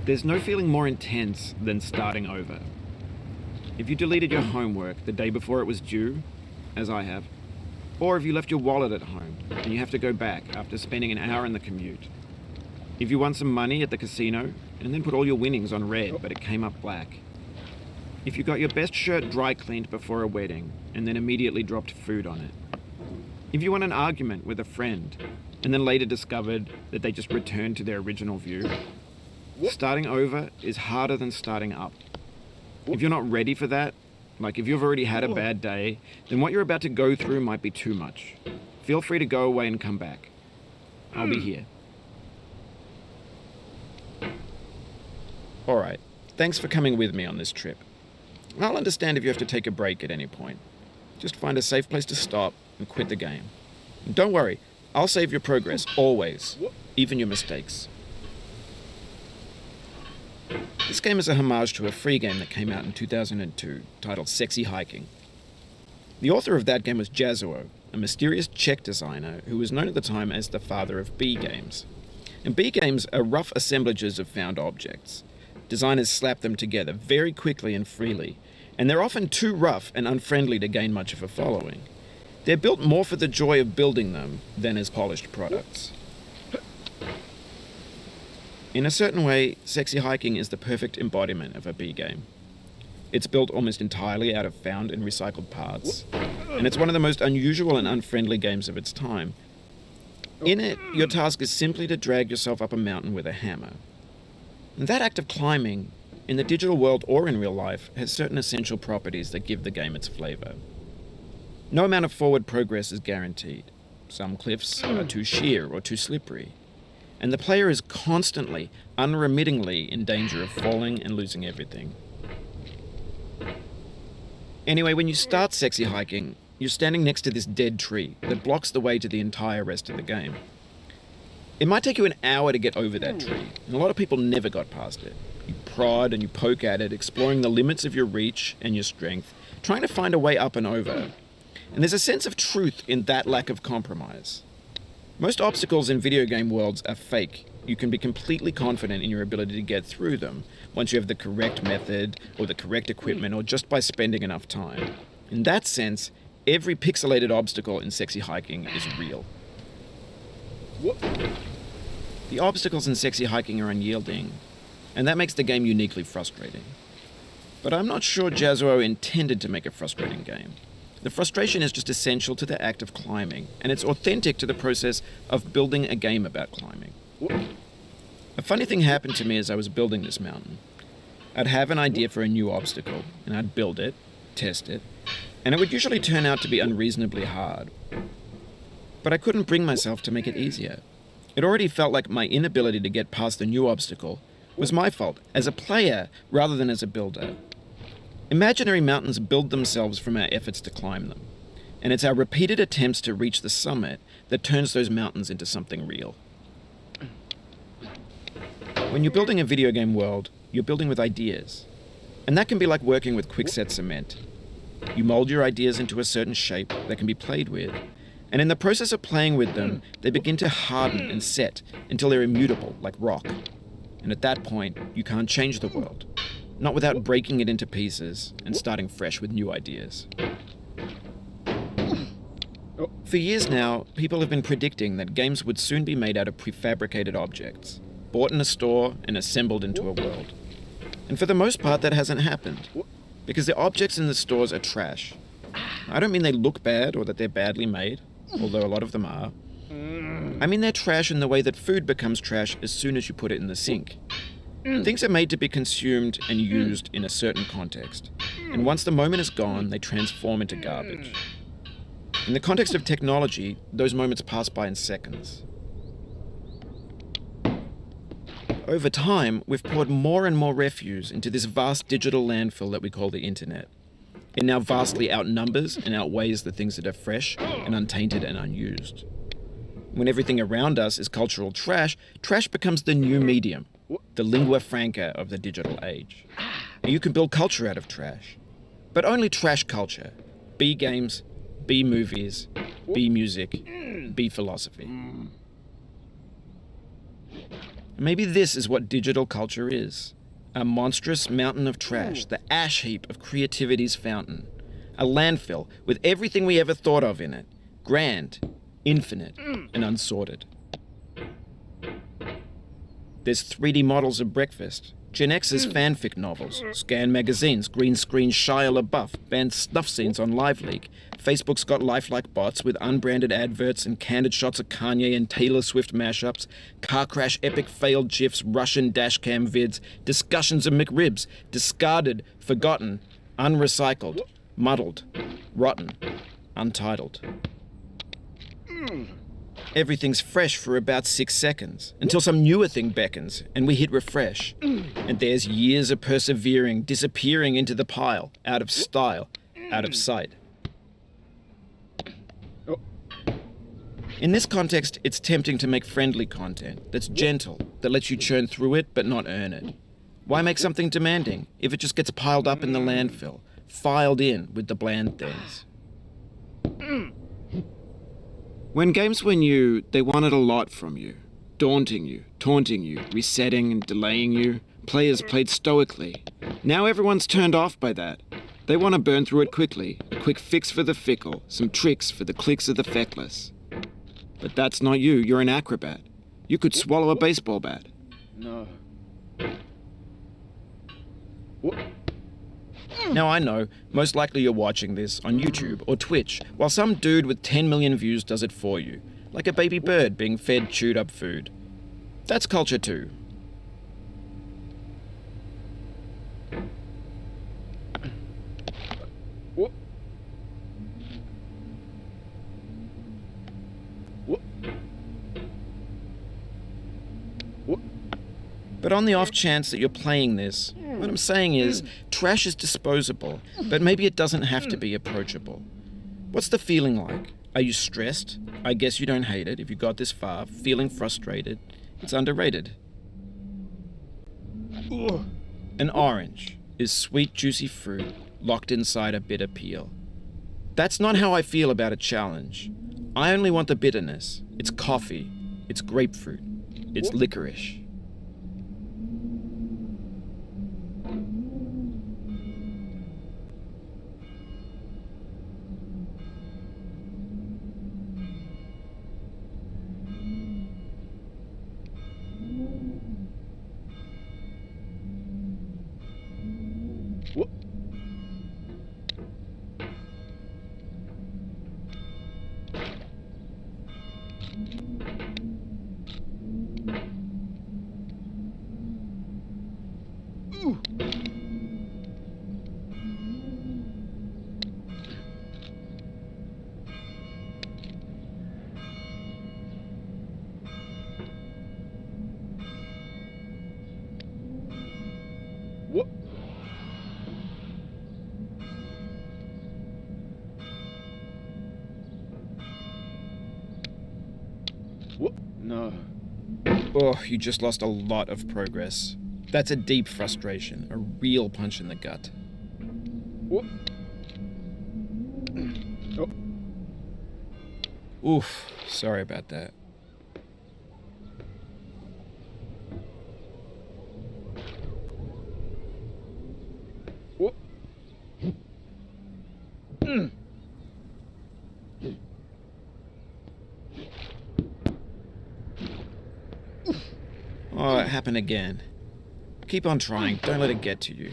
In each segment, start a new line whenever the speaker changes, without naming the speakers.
There's no feeling more intense than starting over. If you deleted your homework the day before it was due, as I have, or if you left your wallet at home and you have to go back after spending an hour in the commute. If you won some money at the casino and then put all your winnings on red but it came up black. If you got your best shirt dry cleaned before a wedding and then immediately dropped food on it. If you won an argument with a friend and then later discovered that they just returned to their original view. Starting over is harder than starting up. If you're not ready for that, like if you've already had a bad day, then what you're about to go through might be too much. Feel free to go away and come back. I'll be here. Alright, thanks for coming with me on this trip. I'll understand if you have to take a break at any point. Just find a safe place to stop and quit the game. And don't worry, I'll save your progress, always, even your mistakes. This game is a homage to a free game that came out in 2002, titled Sexy Hiking. The author of that game was Jazuo, a mysterious Czech designer who was known at the time as the father of B games. And B games are rough assemblages of found objects. Designers slap them together very quickly and freely, and they're often too rough and unfriendly to gain much of a following. They're built more for the joy of building them than as polished products. In a certain way, Sexy Hiking is the perfect embodiment of a B game. It's built almost entirely out of found and recycled parts, and it's one of the most unusual and unfriendly games of its time. In it, your task is simply to drag yourself up a mountain with a hammer. And that act of climbing, in the digital world or in real life, has certain essential properties that give the game its flavor. No amount of forward progress is guaranteed. Some cliffs are too sheer or too slippery. And the player is constantly, unremittingly in danger of falling and losing everything. Anyway, when you start Sexy Hiking, you're standing next to this dead tree that blocks the way to the entire rest of the game. It might take you an hour to get over that tree, and a lot of people never got past it. You prod and you poke at it, exploring the limits of your reach and your strength, trying to find a way up and over. And there's a sense of truth in that lack of compromise. Most obstacles in video game worlds are fake. You can be completely confident in your ability to get through them once you have the correct method or the correct equipment or just by spending enough time. In that sense, every pixelated obstacle in Sexy Hiking is real. The obstacles in Sexy Hiking are unyielding, and that makes the game uniquely frustrating. But I'm not sure Jazuo intended to make a frustrating game. The frustration is just essential to the act of climbing, and it's authentic to the process of building a game about climbing. A funny thing happened to me as I was building this mountain. I'd have an idea for a new obstacle, and I'd build it, test it, and it would usually turn out to be unreasonably hard. But I couldn't bring myself to make it easier. It already felt like my inability to get past the new obstacle was my fault, as a player rather than as a builder. Imaginary mountains build themselves from our efforts to climb them, and it's our repeated attempts to reach the summit that turns those mountains into something real. When you're building a video game world, you're building with ideas, and that can be like working with quickset cement. You mold your ideas into a certain shape that can be played with, and in the process of playing with them, they begin to harden and set until they're immutable, like rock. And at that point, you can't change the world. Not without breaking it into pieces and starting fresh with new ideas. For years now, people have been predicting that games would soon be made out of prefabricated objects, bought in a store and assembled into a world. And for the most part, that hasn't happened, because the objects in the stores are trash. I don't mean they look bad or that they're badly made, although a lot of them are. I mean they're trash in the way that food becomes trash as soon as you put it in the sink. Things are made to be consumed and used in a certain context, and once the moment is gone, they transform into garbage. In the context of technology, those moments pass by in seconds. Over time, we've poured more and more refuse into this vast digital landfill that we call the internet. It now vastly outnumbers and outweighs the things that are fresh and untainted and unused. When everything around us is cultural trash, trash becomes the new medium, the lingua franca of the digital age. And you can build culture out of trash. But only trash culture. B games, B movies, B music, B philosophy. Maybe this is what digital culture is. A monstrous mountain of trash, the ash heap of creativity's fountain. A landfill with everything we ever thought of in it. Grand, infinite, and unsorted. There's 3D models of breakfast, Gen X's fanfic novels, scan magazines, green screen Shia LaBeouf, banned snuff scenes on LiveLeak. Facebook's got lifelike bots with unbranded adverts and candid shots of Kanye and Taylor Swift mashups, car crash epic failed GIFs, Russian dashcam vids, discussions of McRibs, discarded, forgotten, unrecycled, muddled, rotten, untitled. Everything's fresh for about 6 seconds, until some newer thing beckons, and we hit refresh. And there's years of persevering, disappearing into the pile, out of style, out of sight. In this context, it's tempting to make friendly content that's gentle, that lets you churn through it but not earn it. Why make something demanding if it just gets piled up in the landfill, filed in with the bland things? When games were new, they wanted a lot from you. Daunting you, taunting you, resetting and delaying you. Players played stoically. Now everyone's turned off by that. They want to burn through it quickly. A quick fix for the fickle, some tricks for the clicks of the feckless. But that's not you, you're an acrobat. You could swallow a baseball bat.
No.
Now I know, most likely you're watching this on YouTube or Twitch, while some dude with 10 million views does it for you, like a baby bird being fed chewed up food. That's culture too. But on the off chance that you're playing this, what I'm saying is, trash is disposable, but maybe it doesn't have to be approachable. What's the feeling like? Are you stressed? I guess you don't hate it if you got this far. Feeling frustrated? It's underrated. An orange is sweet, juicy fruit locked inside a bitter peel. That's not how I feel about a challenge. I only want the bitterness. It's coffee. It's grapefruit. It's licorice.
No.
Oh, you just lost a lot of progress. That's a deep frustration, a real punch in the gut. Oof, sorry about that. Oh, it happened again. Keep on trying, don't let it get to you.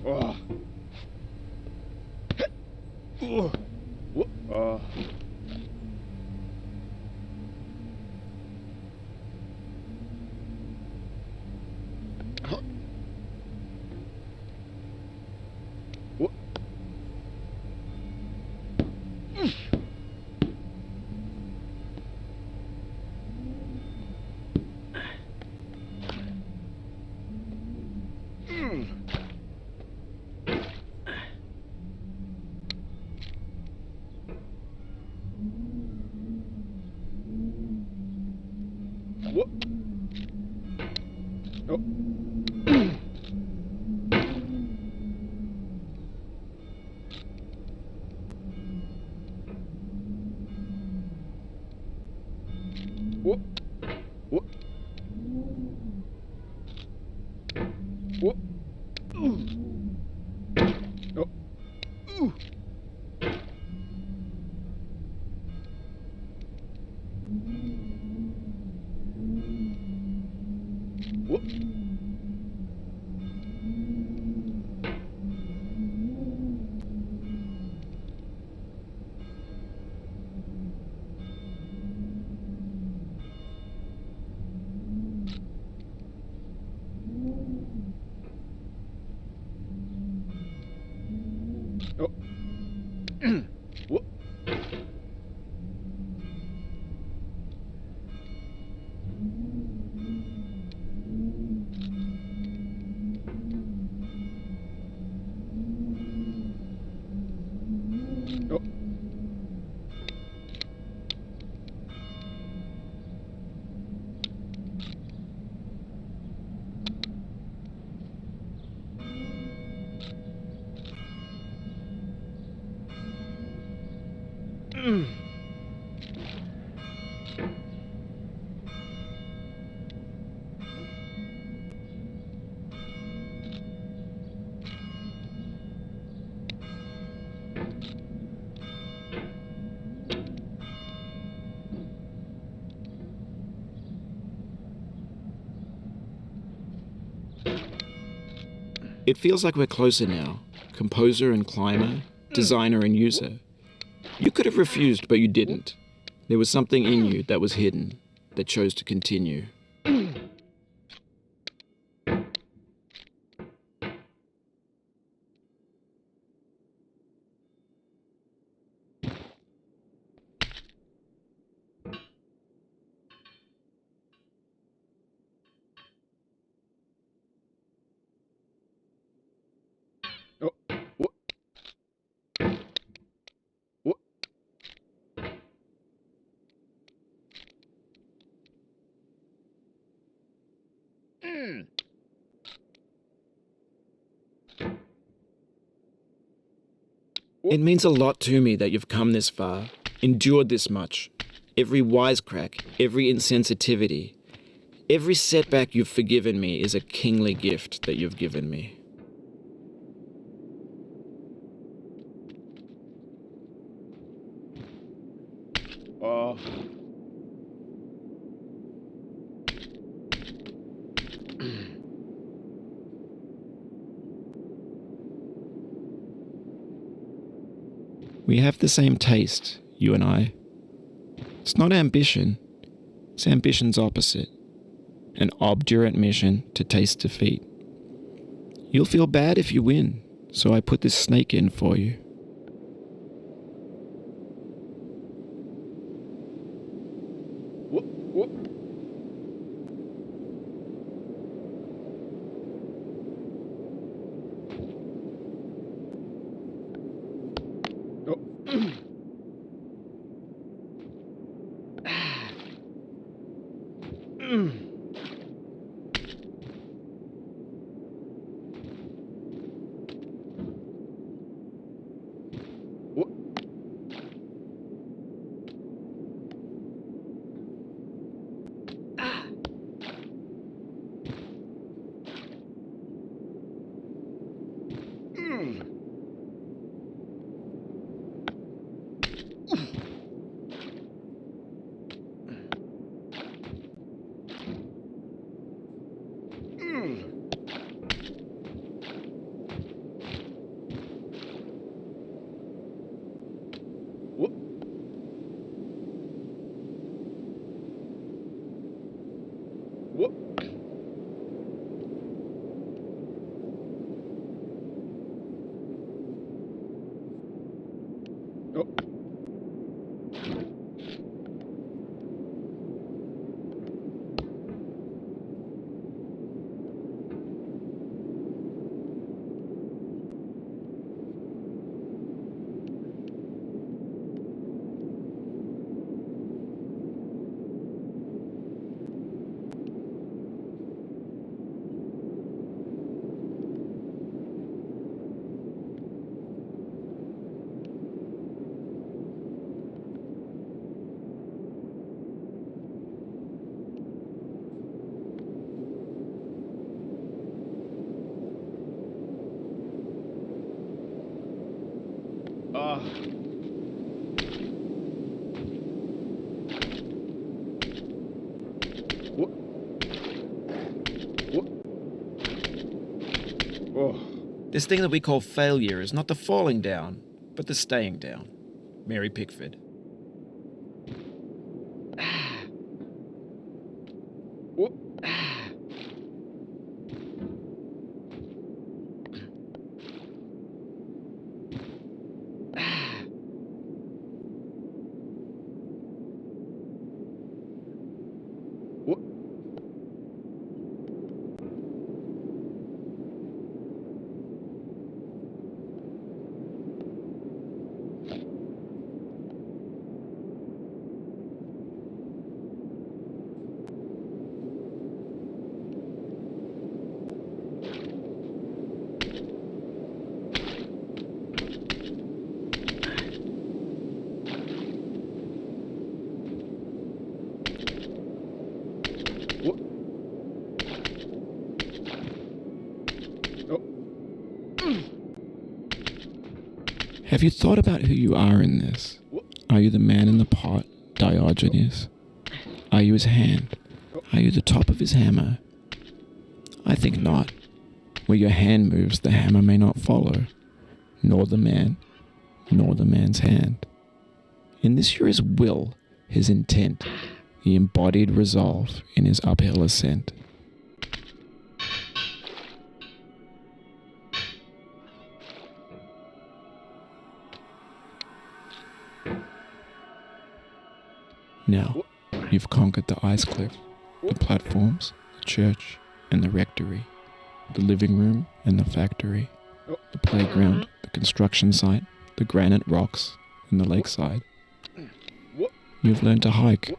와. 아.
It feels like we're closer now, composer and climber, designer and user. You could have refused, but you didn't. There was something in you that was hidden, that chose to continue. It means a lot to me that you've come this far, endured this much. Every wisecrack, every insensitivity, every setback you've forgiven me is a kingly gift that you've given me. We have the same taste, you and I. It's not ambition. It's ambition's opposite. An obdurate mission to taste defeat. You'll feel bad if you win, so I put this snake in for you.
Oh.
This thing that we call failure is not the falling down, but the staying down. Mary Pickford.
Have you thought about who you are in this? Are you the man in the pot, Diogenes? Are you his hand? Are you the top of his hammer? I think not. Where your hand moves, the hammer may not follow, nor the man, nor the man's hand. In this you're his will, his intent, the embodied resolve in his uphill ascent. Now, you've conquered the ice cliff, the platforms, the church, and the rectory, the living room and the factory, the playground, the construction site, the granite rocks, and the lakeside. You've learned to hike.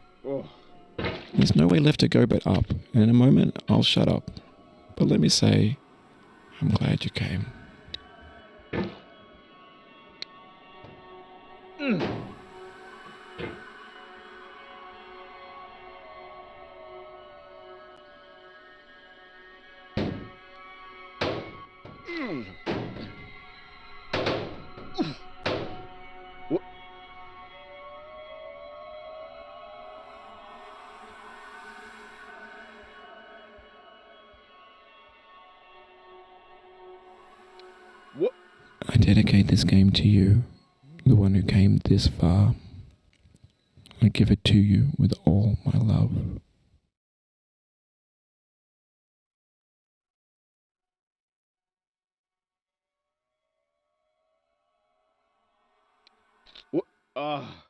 There's no way left to go but up, and in a moment I'll shut up. But let me say, I'm glad you came. I dedicate this game to you, the one who came this far. I give it to you with all my love.
Ah.